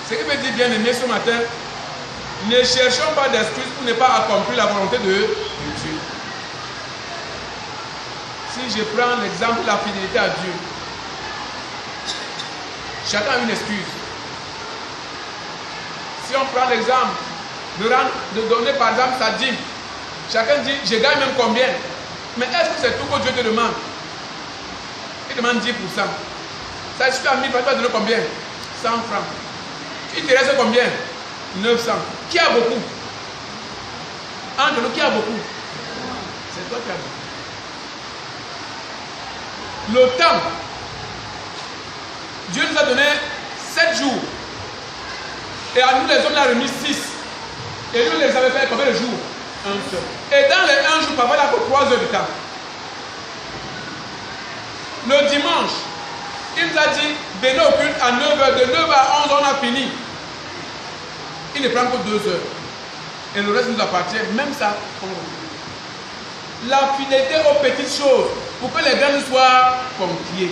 Ce qui veut dire, bien aimé, ce matin, ne cherchons pas d'excuses pour ne pas accomplir la volonté de Dieu. Si je prends l'exemple de la fidélité à Dieu, chacun a une excuse. Si on prend l'exemple de donner par exemple sa dîme, chacun dit, je gagne même combien? Mais est-ce que c'est tout que Dieu te demande? Il demande 10%. Ça, si tu as 1000 francs, tu vas donner combien? 100 francs. Il te reste combien? 900. Qui a beaucoup? Entre nous, qui a beaucoup? C'est toi qui as beaucoup. Le temps. Dieu nous a donné 7 jours. Et à nous, les hommes, il a remis 6. Et nous, les avait fait combien de jours? Un seul. Et dans les 1 jour, parfois, il n'a que 3 heures de temps. Le dimanche, il nous a dit, venez au culte à 9h. De 9h à 11h, on a fini. Il ne prend que 2 heures. Et le reste nous appartient. Même ça, on refait. La fidélité aux petites choses, pour que les grandes soient confiées.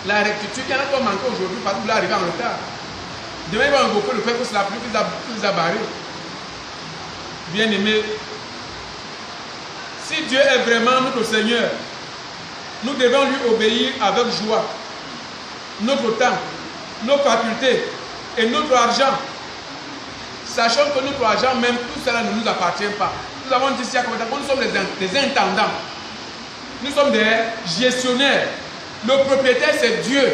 La rectitude, il y en a qui ont manqué aujourd'hui parce que vous arrivez en retard. Demain, ils vont invoquer le fait que c'est la pluie qui les a barrés. Bien aimé, si Dieu est vraiment notre Seigneur, nous devons lui obéir avec joie. Notre temps, nos facultés et notre argent. Sachant que notre argent, même tout cela ne nous appartient pas. Nous avons dit ici à Kometa que nous sommes des intendants. Nous sommes des gestionnaires. Le propriétaire, c'est Dieu.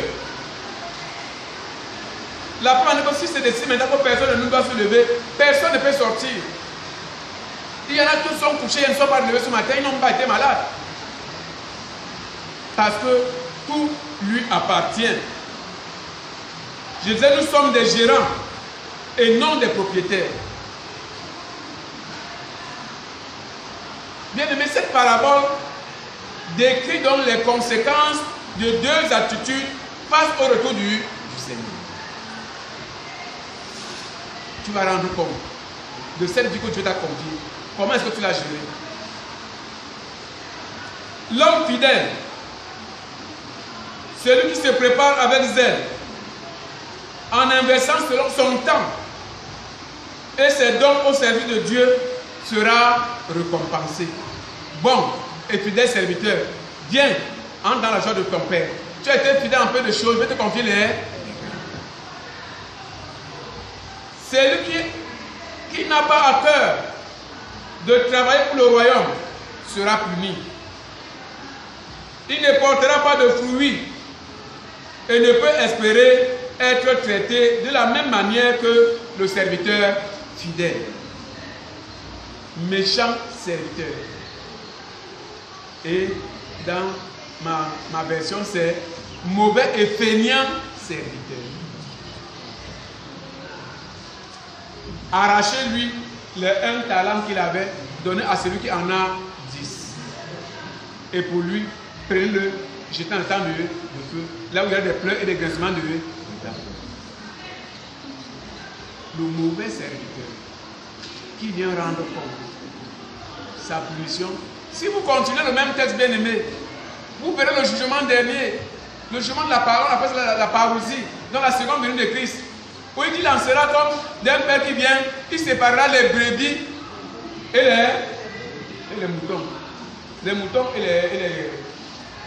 La première fois, si c'est décidé maintenant que personne ne doit se lever, personne ne peut sortir. Il y en a qui sont couchés, ils ne sont pas levés ce matin, ils n'ont pas été malades. Parce que tout lui appartient. Je disais, nous sommes des gérants et non des propriétaires. Bien aimé, cette parabole décrit donc les conséquences de 2 attitudes face au retour du Seigneur. Tu vas rendre compte de cette vie que Dieu t'a confiée. Comment est-ce que tu l'as gérée? L'homme fidèle, celui qui se prépare avec zèle, en investissant selon son temps et ses dons au service de Dieu, sera récompensé. Bon et fidèle serviteur, viens, entre dans la joie de ton Père. Tu as été fidèle en peu de choses, je vais te confier les. Celui qui n'a pas à cœur de travailler pour le royaume sera puni. Il ne portera pas de fruits et ne peut espérer être traité de la même manière que le serviteur fidèle. Méchant serviteur. Et dans ma version, c'est mauvais et feignant serviteur. Arrachez-lui les 1 talent qu'il avait, donné à celui qui en a 10. Et pour lui, prenez-le, jetez un temps de feu, là où il y a des pleurs et des grincements de dents. Le mauvais serviteur qui vient rendre compte sa punition. Si vous continuez le même texte, bien aimé, vous verrez le jugement dernier, le jugement de la parole, après la parousie, dans la seconde venue de Christ. Où il lancera comme d'un père qui vient, il séparera les brebis et les moutons. Les moutons et les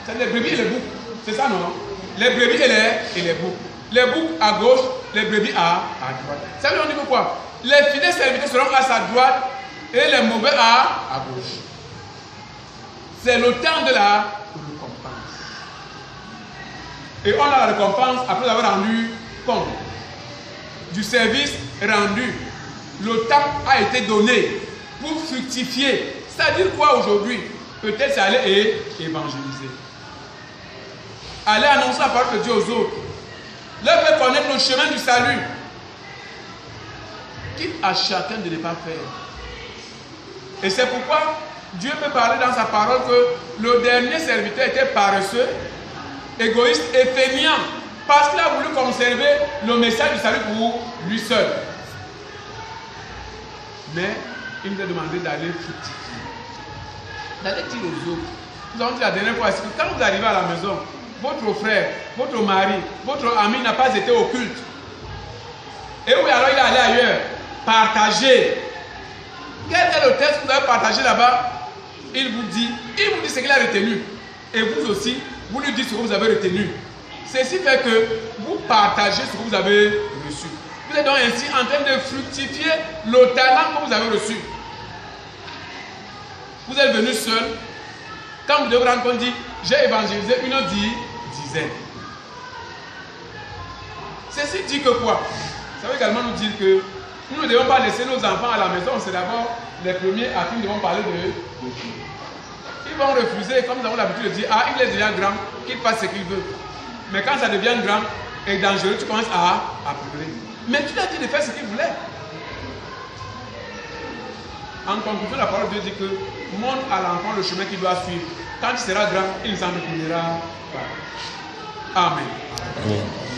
c'est les brebis et les boucs. C'est ça, non? Les brebis et les boucs. Les boucs à gauche, les brebis à droite. Ça veut dire pourquoi? Les fidèles serviteurs seront à sa droite et les mauvais à gauche. C'est le temps de la récompense. Et on a la récompense après avoir rendu compte du service rendu. Le temps a été donné pour fructifier. C'est-à-dire quoi aujourd'hui? Peut-être c'est aller évangéliser. Aller annoncer la parole de Dieu aux autres. Leur faire connaître le chemin du salut. Quitte à chacun de ne pas faire. Et c'est pourquoi Dieu peut parler dans sa parole que le dernier serviteur était paresseux, égoïste et feignant. Parce qu'il a voulu conserver le message du salut pour lui seul. Mais il nous a demandé d'aller fructifier. D'aller dire aux autres. Nous avons dit la dernière fois, c'est que quand vous arrivez à la maison, votre frère, votre mari, votre ami n'a pas été au culte. Et oui, alors il est allé ailleurs. Partagez. Quel est le texte que vous avez partagé là-bas? Il vous dit ce qu'il a retenu. Et vous aussi, vous lui dites ce que vous avez retenu. Ceci fait que vous partagez ce que vous avez reçu. Vous êtes donc ainsi en train de fructifier le talent que vous avez reçu. Vous êtes venu seul. Quand vous devez rendre compte, dit, j'ai évangélisé une dizaine. Ceci dit que quoi? Ça veut également nous dire que nous ne devons pas laisser nos enfants à la maison. C'est d'abord les premiers à qui nous devons parler de Dieu. Ils vont refuser, comme nous avons l'habitude de dire, ah, il est déjà grand, qu'il fasse ce qu'il veut. Mais quand ça devient grand et dangereux, tu commences à pleurer. Mais tu l'as dit de faire ce qu'il voulait. En conclusion, la parole de Dieu dit que montre à l'enfant le chemin qu'il doit suivre. Quand il sera grand, il s'en retournera pas. Amen. Amen.